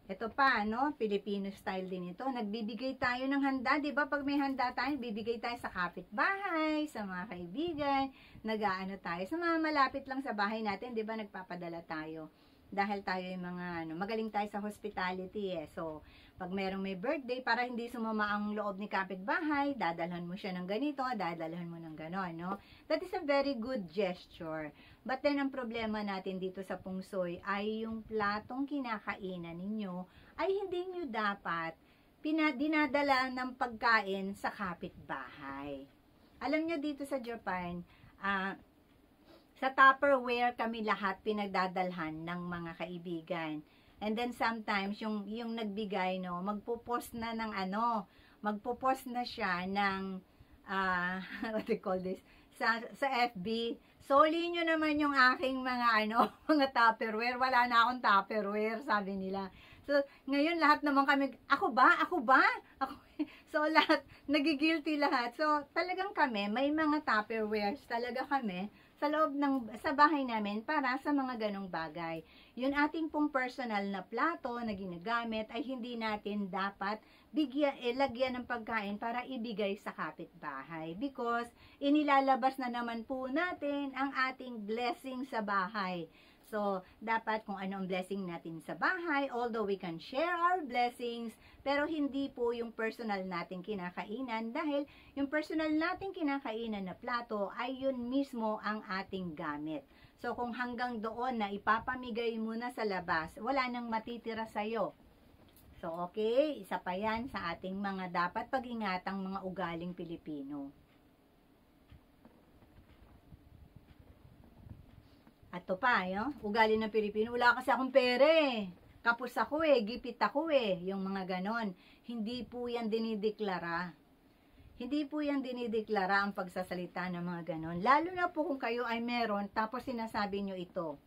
Ito pa, no? Filipino style din ito. Nagbibigay tayo ng handa, di ba? Pag may handa tayo, bibigay tayo sa kapitbahay, sa mga kaibigan, nag-aano tayo. Sa mga malapit lang sa bahay natin, di ba? Nagpapadala tayo. Dahil tayo yung mga, magaling tayo sa hospitality eh. So, pag merong may birthday, para hindi sumama ang loob ni kapitbahay, dadalhan mo siya ng ganito, dadalhan mo ng ganon, no? That is a very good gesture. But then, ang problema natin dito sa pungsoy ay yung platong kinakainan ninyo ay hindi nyo dapat dinadala ng pagkain sa kapitbahay. Alam nyo dito sa Japan, sa Tupperware kami lahat pinagdadalhan ng mga kaibigan. And then sometimes, yung nagbigay, no, magpo-post na ng magpo-post na siya ng, what do you call this, sa FB. Soli nyo naman yung aking mga, mga Tupperware. Wala na akong Tupperware, sabi nila. So, ngayon lahat naman kami, ako ba? Ako, so, lahat, nagigilty lahat. So, talagang kami, may mga Tupperwares talaga kami sa loob sa bahay namin para sa mga ganong bagay. Yun ating pong personal na plato na ginagamit ay hindi natin dapat lagyan ng pagkain para ibigay sa kapitbahay because inilalabas na naman po natin ang ating blessing sa bahay. So, dapat kung anong blessing natin sa bahay, although we can share our blessings, pero hindi po yung personal nating kinakainan dahil yung personal nating kinakainan na plato ay yun mismo ang ating gamit. So, kung hanggang doon na ipapamigay mo na sa labas, wala nang matitira sa'yo. So, okay, isa pa yan sa ating mga dapat pag-ingatang mga ugaling Pilipino. At to pa, ugali ng Pilipino, wala kasi akong pera eh. Kapos ako eh, gipit ako eh, yung mga ganon. Hindi po yan dinideklara. Hindi po yan dinideklara ang pagsasalita ng mga ganon. Lalo na po kung kayo ay meron, tapos sinasabi nyo ito.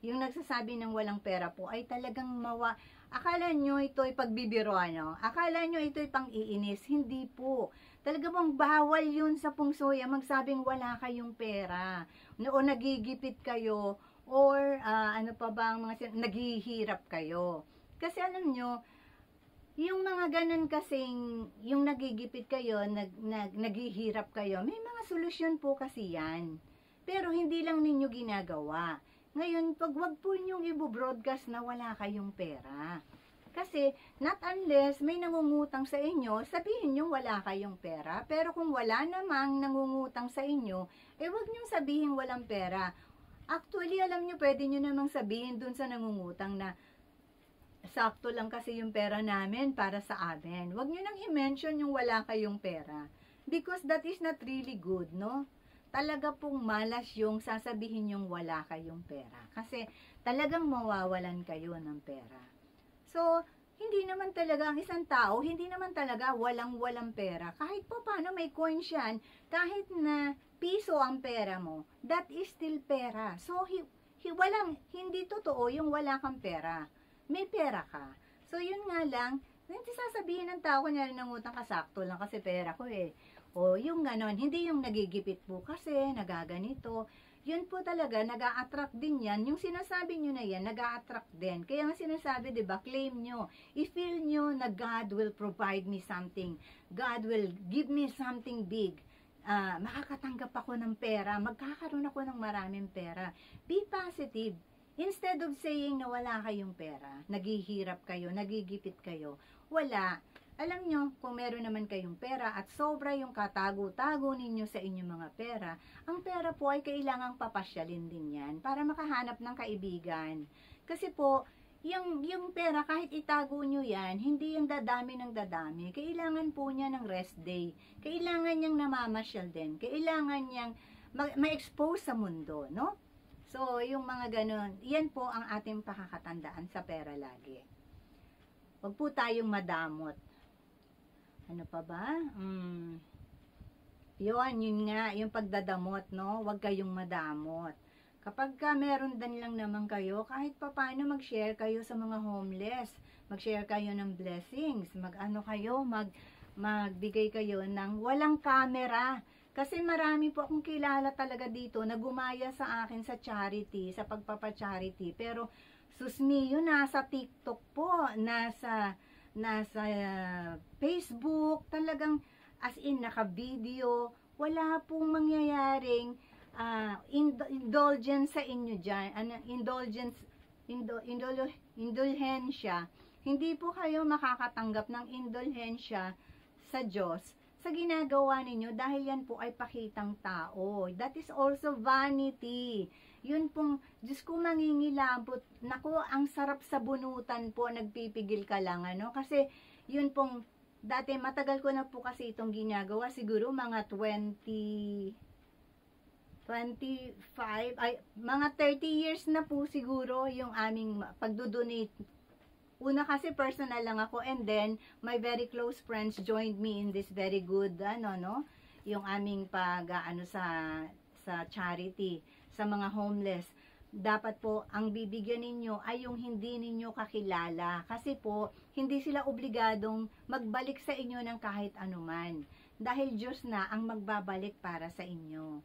Yung nagsasabi ng walang pera po ay talagang akala nyo ito ay pagbibiro, Akala nyo ito ay pang-iinis. Hindi po. Talaga bang bawal yun sa pungsoy magsabing wala kayong pera. O nagigipit kayo, or ano pa ba ang mga naghihirap kayo. Kasi alam nyo, yung mga ganun kasing, yung nagigipit kayo, naghihirap kayo, may mga solusyon po kasi yan. Pero hindi lang ninyo ginagawa. Ngayon, wag po ninyong i-broadcast na wala kayong pera. Kasi, not unless may nangungutang sa inyo, sabihin nyo wala kayong pera. Pero kung wala namang nangungutang sa inyo, wag nyo sabihin walang pera. Actually, alam nyo, pwede nyo namang sabihin dun sa nangungutang na sakto lang kasi yung pera namin para sa amin. Wag nyo nang i-mention yung wala kayong pera. Because that is not really good, no? Talaga pong malas yung sasabihin yung wala kayong pera. Kasi talagang mawawalan kayo ng pera. So, hindi naman talaga ang isang tao, hindi naman talaga walang pera. Kahit po paano may coins yan, kahit na piso ang pera mo, that is still pera. So, hindi totoo yung wala kang pera. May pera ka. So, yun nga lang, hindi sasabihin ng tao, kunyari nangutang ka, sakto lang kasi pera ko eh. O, yung ganon, hindi yung nagigipit po kasi, nagaganito. Yun po talaga, nag-a-attract din yan. Yung sinasabi nyo na yan, nag-a-attract din. Kaya nga sinasabi, diba, claim nyo. I-feel nyo na God will provide me something. God will give me something big. Makakatanggap ako ng pera. Magkakaroon ako ng maraming pera. Be positive. Instead of saying na wala kayong pera, naghihirap kayo, nagigipit kayo, wala. Alam nyo, kung meron naman kayong pera at sobra yung katago-tago ninyo sa inyong mga pera, ang pera po ay kailangang papasyalin din yan para makahanap ng kaibigan. Kasi po, yung pera kahit itago nyo yan, hindi yung dadami ng dadami. Kailangan po niya ng rest day. Kailangan niyang namamasyal din. Kailangan niyang ma-expose sa mundo, no? So, yung mga ganun, yan po ang ating pakakatandaan sa pera lagi. Huwag po tayong madamot. Ano pa ba? Yun nga, yung pagdadamot, no? Huwag kayong madamot. Kapag meron din lang naman kayo, kahit pa paano mag-share kayo sa mga homeless. Mag-share kayo ng blessings. Magbigay kayo ng walang camera. Kasi marami po akong kilala talaga dito na gumaya sa akin sa charity, sa pagpapacharity. Pero Susmi, yun, nasa TikTok po, nasa Facebook, talagang as in naka-video, wala pong mangyayaring indulgence sa inyo dyan, indulhensya. Hindi po kayo makakatanggap ng indulhensya sa Diyos sa ginagawa ninyo dahil yan po ay pakitang tao. That is also vanity. Yun pong, Diyos ko, mangingilabot. Naku, ang sarap sa bunutan po, nagpipigil ka lang, ano? Kasi, yun pong, dati, matagal ko na po kasi itong ginagawa, siguro mga 25, mga 30 years na po siguro yung aming pagdodonate. Una kasi personal lang ako, and then, my very close friends joined me in this very good, yung aming sa charity, sa mga homeless. Dapat po, ang bibigyan ninyo ay yung hindi ninyo kakilala. Kasi po, hindi sila obligadong magbalik sa inyo ng kahit anuman. Dahil Diyos na ang magbabalik para sa inyo.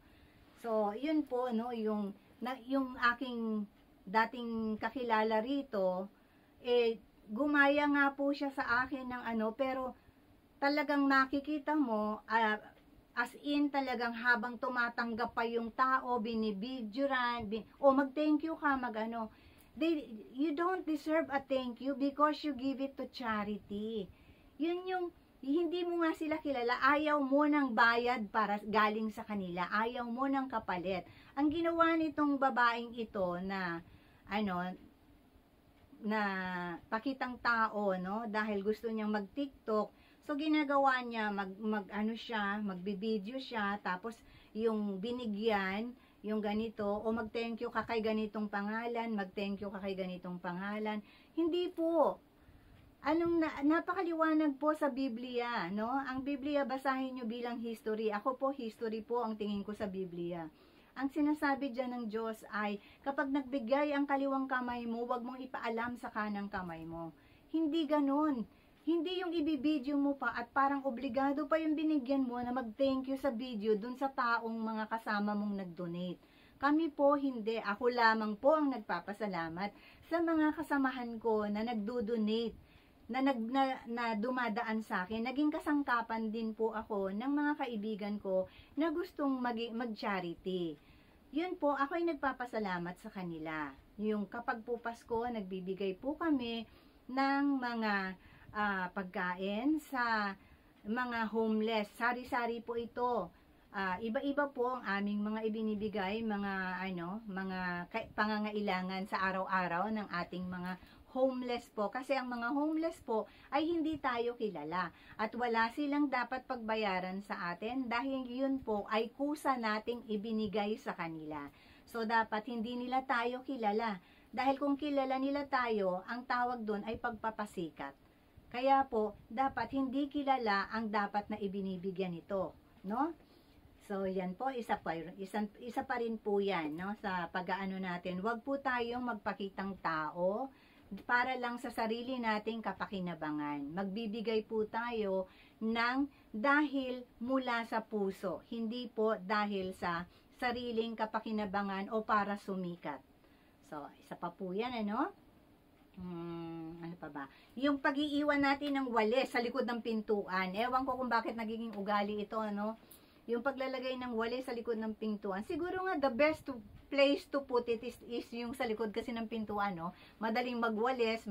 So, yun po, yung aking dating kakilala rito, gumaya nga po siya sa akin ng pero talagang makikita mo, as in talagang habang tumatanggap pa yung tao, binibidyoran, mag-thank you ka, you don't deserve a thank you because you give it to charity. Yun yung, hindi mo nga sila kilala, ayaw mo ng bayad para galing sa kanila, ayaw mo ng kapalit. Ang ginawa nitong babaeng ito na, na pakitang tao, dahil gusto niyang mag-TikTok, so, ginagawa niya, magbibideo siya, tapos yung binigyan, yung ganito, o mag-thank you ka kay ganitong pangalan, mag-thank you ka kay ganitong pangalan. Hindi po. Napakaliwanag po sa Biblia, Ang Biblia, basahin nyo bilang history. Ako po, history po ang tingin ko sa Biblia. Ang sinasabi dyan ng Diyos ay, kapag nagbigay ang kaliwang kamay mo, huwag mong ipaalam sa kanang kamay mo. Hindi ganun. Hindi yung ibibideo mo pa at parang obligado pa yung binigyan mo na mag-thank you sa video dun sa taong mga kasama mong nag-donate. Kami po hindi. Ako lamang po ang nagpapasalamat sa mga kasamahan ko na nagdo-donate, na dumadaan sa akin. Naging kasangkapan din po ako ng mga kaibigan ko na gustong mag-charity. Yun po, ako ay nagpapasalamat sa kanila. Yung kapag po Pasko, nagbibigay po kami ng mga pagkain sa mga homeless. Sari-sari po ito. Iba-iba po ang aming mga ibinibigay, mga pangangailangan sa araw-araw ng ating mga homeless po. Kasi ang mga homeless po ay hindi tayo kilala. At wala silang dapat pagbayaran sa atin dahil yun po ay kusa nating ibinigay sa kanila. So, dapat hindi nila tayo kilala. Dahil kung kilala nila tayo, ang tawag doon ay pagpapasikat. Kaya po, dapat hindi kilala ang dapat na ibinibigyan ito, So, yan po, isa pa rin po yan, sa pag-aano natin. Huwag po tayong magpakitang tao para lang sa sarili nating kapakinabangan. Magbibigay po tayo ng dahil mula sa puso, hindi po dahil sa sariling kapakinabangan o para sumikat. So, isa pa po yan, ano pa ba? Yung pag-iiwan natin ng walis sa likod ng pintuan. Ewan ko kung bakit nagiging ugali ito, Yung paglalagay ng walis sa likod ng pintuan. Siguro nga, the best place to put it is yung sa likod kasi ng pintuan, Madaling magwalis,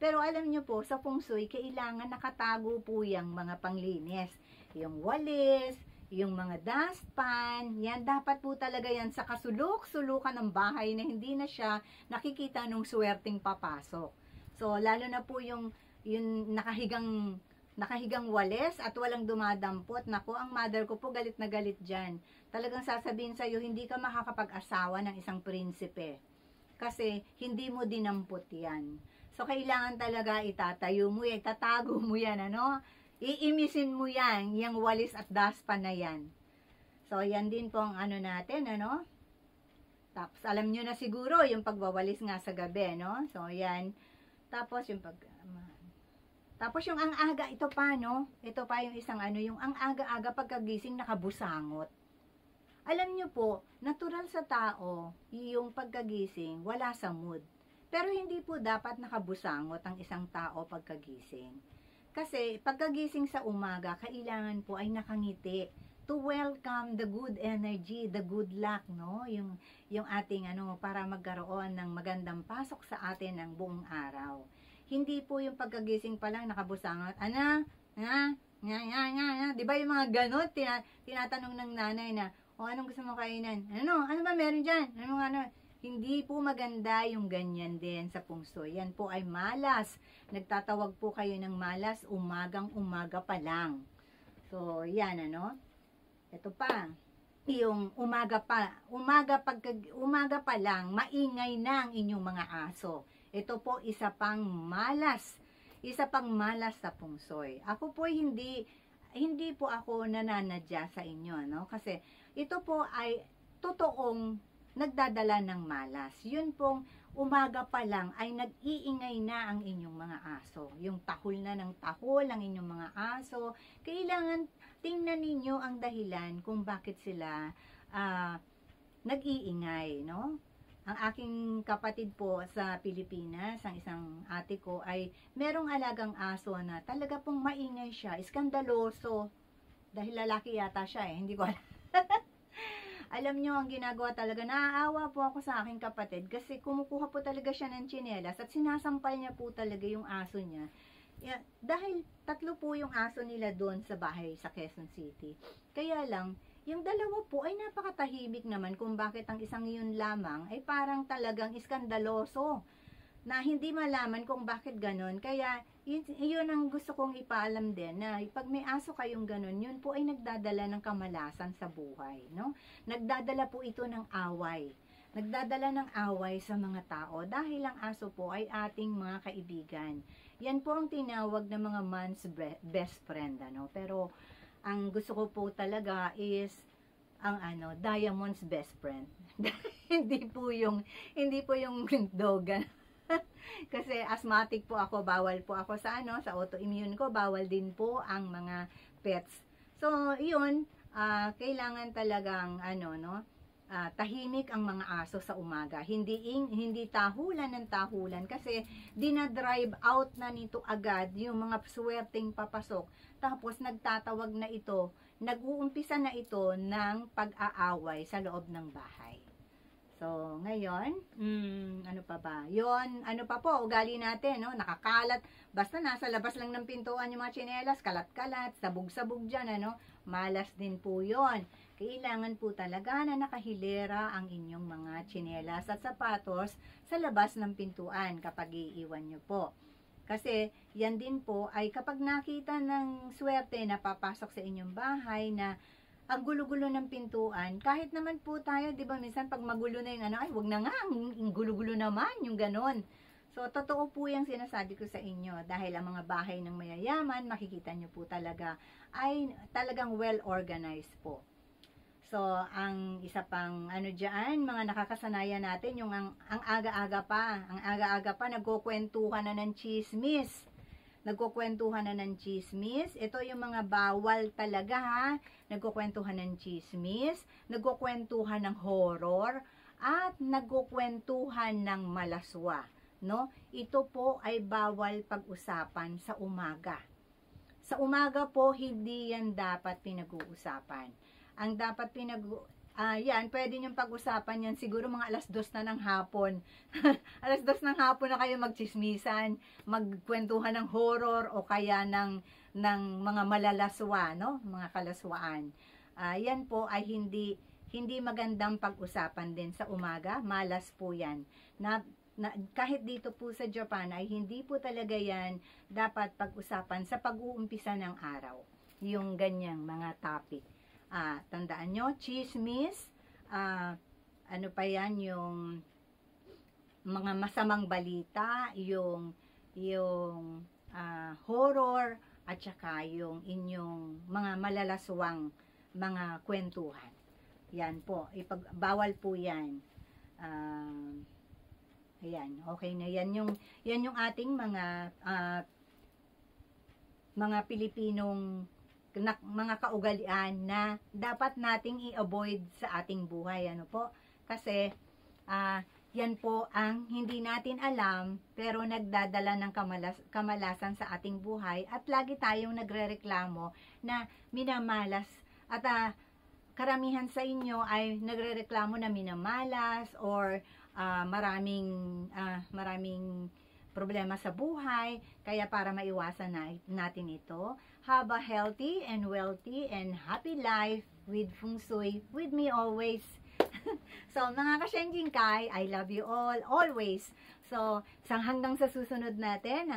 Pero alam nyo po, sa feng shui, kailangan nakatago po yung mga panglinis. Yung walis, yung mga dustpan, yan, dapat po talaga yan sa kasulok-sulukan ng bahay na hindi na siya nakikita nung swerteng papasok. So, lalo na po yung nakahigang walis at walang dumadampot. Naku, ang mother ko po galit na galit dyan. Talagang sasabihin sa'yo, hindi ka makakapag-asawa ng isang prinsipe. Kasi, hindi mo dinampot yan. So, kailangan talaga itatayo mo yan, itatago mo yan, Iimisin mo yan, yung walis at dustpan na yan. So, yan din po ang natin, Tapos, alam nyo na siguro, yung pagwawalis nga sa gabi, So, yan. Tapos, yung ang aga, ito pa, Ito pa yung isang yung ang aga-aga pagkagising nakabusangot. Alam nyo po, natural sa tao, yung pagkagising, wala sa mood. Pero hindi po dapat nakabusangot ang isang tao pagkagising. Kasi pagkagising sa umaga, kailangan po ay nakangiti to welcome the good energy, the good luck, no? Yung ating para magkaroon ng magandang pasok sa atin ng buong araw. Hindi po yung pagkagising pa lang nakabusangot, di ba yung mga ganun, tinatanong ng nanay na, anong gusto mo kainan? Ano ba meron dyan? Hindi po maganda yung ganyan din sa pungso. Yan po ay malas. Nagtatawag po kayo ng malas umagang-umaga pa lang. So, yan Ito pa, yung umaga pa lang, maingay na ang inyong mga aso. Ito po isa pang malas sa pungsoy. Ako po hindi po ako nananadya sa inyo, Kasi ito po ay totoong nagdadala ng malas. Yun pong umaga pa lang ay nag-iingay na ang inyong mga aso. Yung tahol na ng tahol ang inyong mga aso. Kailangan tingnan ninyo ang dahilan kung bakit sila nag-iingay, Ang aking kapatid po sa Pilipinas, ang isang ate ko, ay merong alagang aso na talaga pong maingay siya, iskandaloso. Dahil lalaki yata siya hindi ko alam. Alam nyo, ang ginagawa talaga, naaawa po ako sa aking kapatid kasi kumukuha po talaga siya ng tsinelas at sinasampal niya po talaga yung aso niya. Dahil 3 po yung aso nila doon sa bahay sa Quezon City. Kaya lang, yung 2 po ay napakatahimik naman kung bakit ang isang yun lamang ay parang talagang iskandaloso na hindi malaman kung bakit ganon. Kaya yun ang gusto kong ipaalam din na pag may aso kayong ganon, yun po ay nagdadala ng kamalasan sa buhay, Nagdadala po ito ng away. Nagdadala ng away sa mga tao dahil ang aso po ay ating mga kaibigan. Yan po ang tinawag ng mga man's best friend, Pero ang gusto ko po talaga is ang Diamond's best friend. hindi po yung dog. Kasi asthmatic po ako, bawal po ako sa sa autoimmune ko, bawal din po ang mga pets. So, yun, kailangan talagang tahimik ang mga aso sa umaga. Hindi tahulan ng tahulan kasi dinadrive out na nito agad yung mga swerteng papasok. Tapos nagtatawag na ito, nag-uumpisa na ito ng pag-aaway sa loob ng bahay. So, ngayon, ano pa ba? Yon, ano pa po, ugali natin, nakakalat. Basta nasa labas lang ng pintuan yung mga tsinelas, kalat-kalat, sabog-sabog dyan, malas din po yon. Kailangan po talaga na nakahilera ang inyong mga tsinelas at sapatos sa labas ng pintuan kapag iiwan nyo po. Kasi, yan din po ay kapag nakita ng swerte na papasok sa inyong bahay na ang gulo-gulo ng pintuan, kahit naman po tayo, di ba, minsan pag magulo na yung ay, wag na nga, ang gulo-gulo naman, yung ganon. So, totoo po yung sinasabi ko sa inyo, dahil ang mga bahay ng mayayaman, makikita nyo po talaga, ay talagang well-organized po. So, ang isa pang, dyan, mga nakakasanayan natin, yung ang aga-aga pa, nagkukwentuhan na ng chismis. Ito yung mga bawal talaga, ha. Nagkukwentuhan ng chismis, nagkukwentuhan ng horror, at nagkukwentuhan ng malaswa, Ito po ay bawal pag-usapan sa umaga. Sa umaga po, hindi yan dapat pinag-uusapan. Ang dapat yan, pwede niyong pag-usapan yan siguro mga 2:00 na ng hapon. 2:00 ng hapon na kayo magchismisan, magkwentuhan ng horror o kaya ng mga malalaswa, mga kalaswaan. Yan po ay hindi magandang pag-usapan din sa umaga, malas po yan. Kahit dito po sa Japan ay hindi po talaga yan dapat pag-usapan sa pag-uumpisa ng araw. Yung ganyang mga topic. Tandaan nyo, chismis, ano pa yan, yung mga masamang balita, yung horror, at saka yung inyong mga malalaswang mga kwentuhan. Yan po, bawal po yan. Ayan, okay na yan yung ating mga Pilipinong mga kaugalian na dapat nating i-avoid sa ating buhay, Kasi Yan po ang hindi natin alam pero nagdadala ng kamalasan sa ating buhay at lagi tayong nagrereklamo na minamalas at karamihan sa inyo ay nagrereklamo na minamalas or maraming problema sa buhay. Kaya para maiwasan natin ito, have a healthy and wealthy and happy life with Feng Shui with me always. So, mga ka-Shenjin Kai, I love you all, always. So, hanggang sa susunod natin,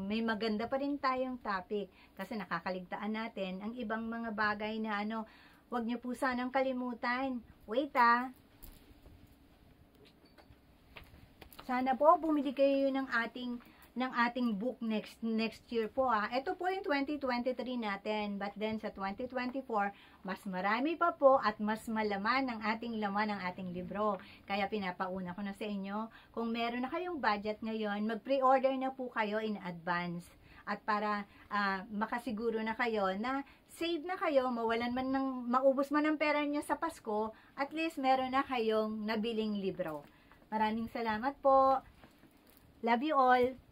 may maganda pa rin tayong topic. Kasi nakakaligtaan natin ang ibang mga bagay na wag nyo po sanang kalimutan. Wait Sana po, bumili kayo ng ating book next year po Ito po yung 2023 natin, but then sa 2024 mas marami pa po at mas malaman ang ating laman ng ating libro. Kaya pinapauna ko na sa inyo, kung meron na kayong budget ngayon, mag-pre-order na po kayo in advance. At para makasiguro na kayo na save na kayo, maubos man ang pera niyo sa Pasko, at least meron na kayong nabiling libro. Maraming salamat po. Love you all.